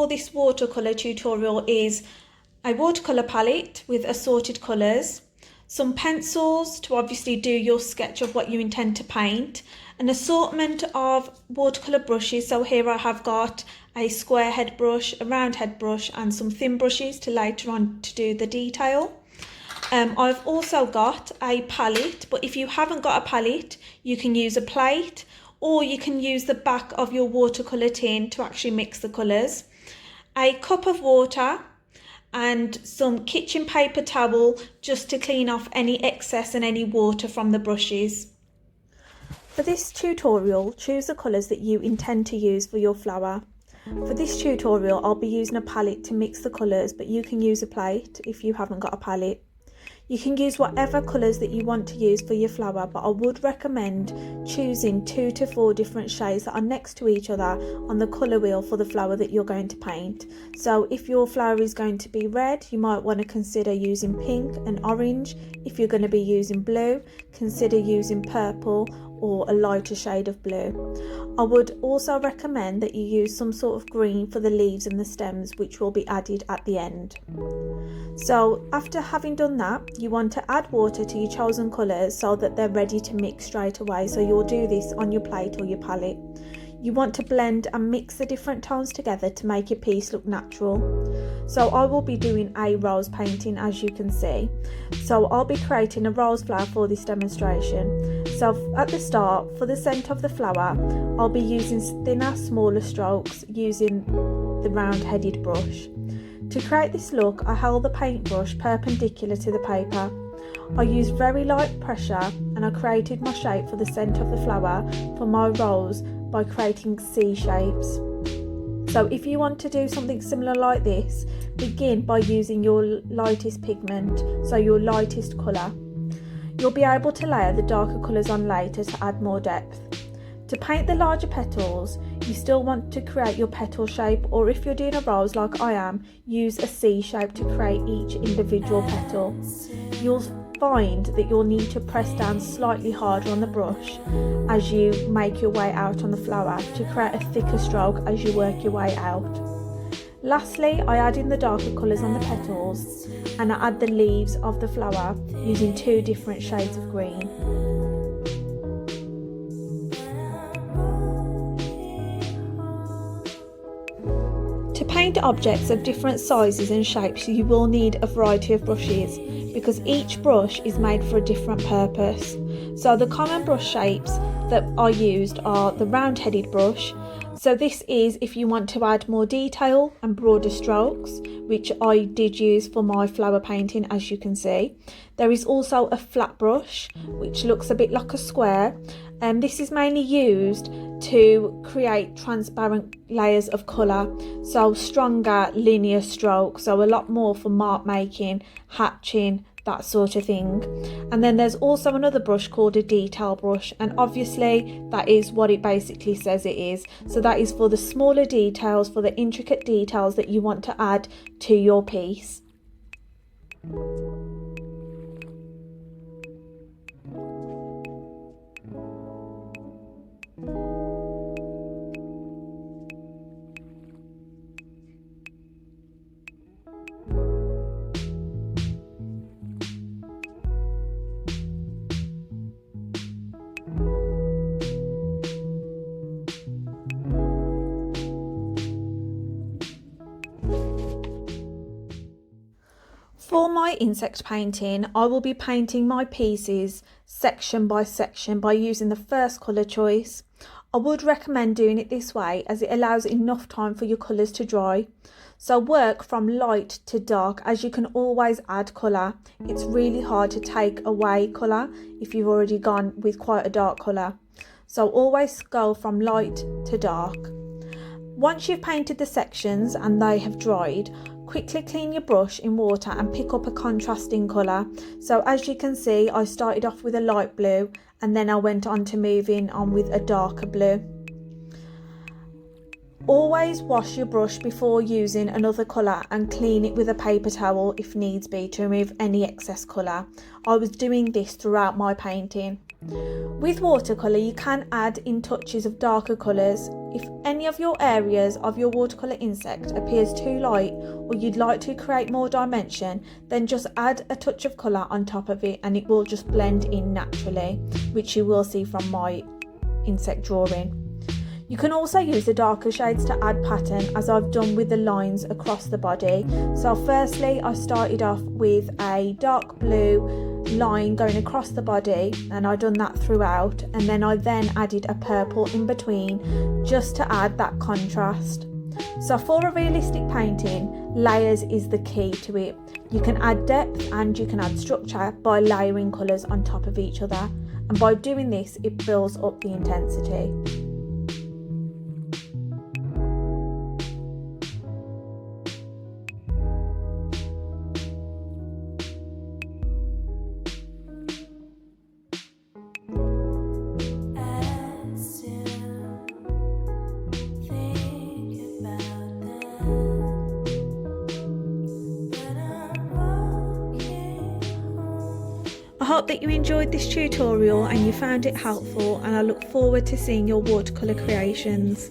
for this watercolour tutorial is a watercolour palette with assorted colours, some pencils to obviously do your sketch of what you intend to paint, an assortment of watercolour brushes. So here I have got a square head brush, a round head brush and some thin brushes to later on to do the detail. I've also got a palette, but if you haven't got a palette, you can use a plate or you can use the back of your watercolour tin to actually mix the colours. A cup of water and some kitchen paper towel just to clean off any excess and any water from the brushes. For this tutorial, choose the colours that you intend to use for your flower. For this tutorial, I'll be using a palette to mix the colours, but you can use a plate if you haven't got a palette. You can use whatever colours that you want to use for your flower, but I would recommend choosing 2 to 4 different shades that are next to each other on the colour wheel for the flower that you're going to paint. So if your flower is going to be red, you might want to consider using pink and orange. If you're going to be using blue, consider using purple or a lighter shade of blue. I would also recommend that you use some sort of green for the leaves and the stems, which will be added at the end. So after having done that, you want to add water to your chosen colours so that they're ready to mix straight away. So you'll do this on your plate or your palette. You want to blend and mix the different tones together to make your piece look natural. So I will be doing a rose painting, as you can see. So I'll be creating a rose flower for this demonstration. So at the start, for the centre of the flower, I'll be using thinner, smaller strokes using the round-headed brush. To create this look, I held the paintbrush perpendicular to the paper. I used very light pressure and I created my shape for the centre of the flower for my rose by creating C shapes. So if you want to do something similar like this, begin by using your lightest pigment, so your lightest colour. You'll be able to layer the darker colours on later to add more depth. To paint the larger petals, you still want to create your petal shape, or if you're doing a rose like I am, use a C shape to create each individual petal. You'll find that you'll need to press down slightly harder on the brush as you make your way out on the flower to create a thicker stroke as you work your way out. Lastly, I add in the darker colours on the petals and I add the leaves of the flower using 2 different shades of green. To paint objects of different sizes and shapes, you will need a variety of brushes because each brush is made for a different purpose. So the common brush shapes that I used are the round-headed brush. So this is if you want to add more detail and broader strokes, which I did use for my flower painting, as you can see. There is also a flat brush, which looks a bit like a square, and this is mainly used to create transparent layers of colour, so stronger linear strokes, so a lot more for mark making, hatching, that sort of thing. And then there's also another brush called a detail brush, and obviously that is what it basically says it is. So that is for the smaller details, for the intricate details that you want to add to your piece. For my insect painting, I will be painting my pieces section by section by using the first colour choice. I would recommend doing it this way as it allows enough time for your colours to dry. So work from light to dark, as you can always add colour. It's really hard to take away colour if you've already gone with quite a dark colour. So always go from light to dark. Once you've painted the sections and they have dried, quickly clean your brush in water and pick up a contrasting colour. So as you can see, I started off with a light blue and then I went on to moving on with a darker blue. Always wash your brush before using another colour and clean it with a paper towel if needs be to remove any excess colour. I was doing this throughout my painting. With watercolour, you can add in touches of darker colours If any of your areas of your watercolour insect appears too light or you'd like to create more dimension, then just add a touch of colour on top of it and it will just blend in naturally, which you will see from my insect drawing. You can also use the darker shades to add pattern, as I've done with the lines across the body. So firstly, I started off with a dark blue line going across the body, and I've done that throughout, and then I added a purple in between just to add that contrast. So for a realistic painting, layers is the key to it. You can add depth and you can add structure by layering colours on top of each other, and by doing this it builds up the intensity. I hope that you enjoyed this tutorial and you found it helpful, and I look forward to seeing your watercolour creations.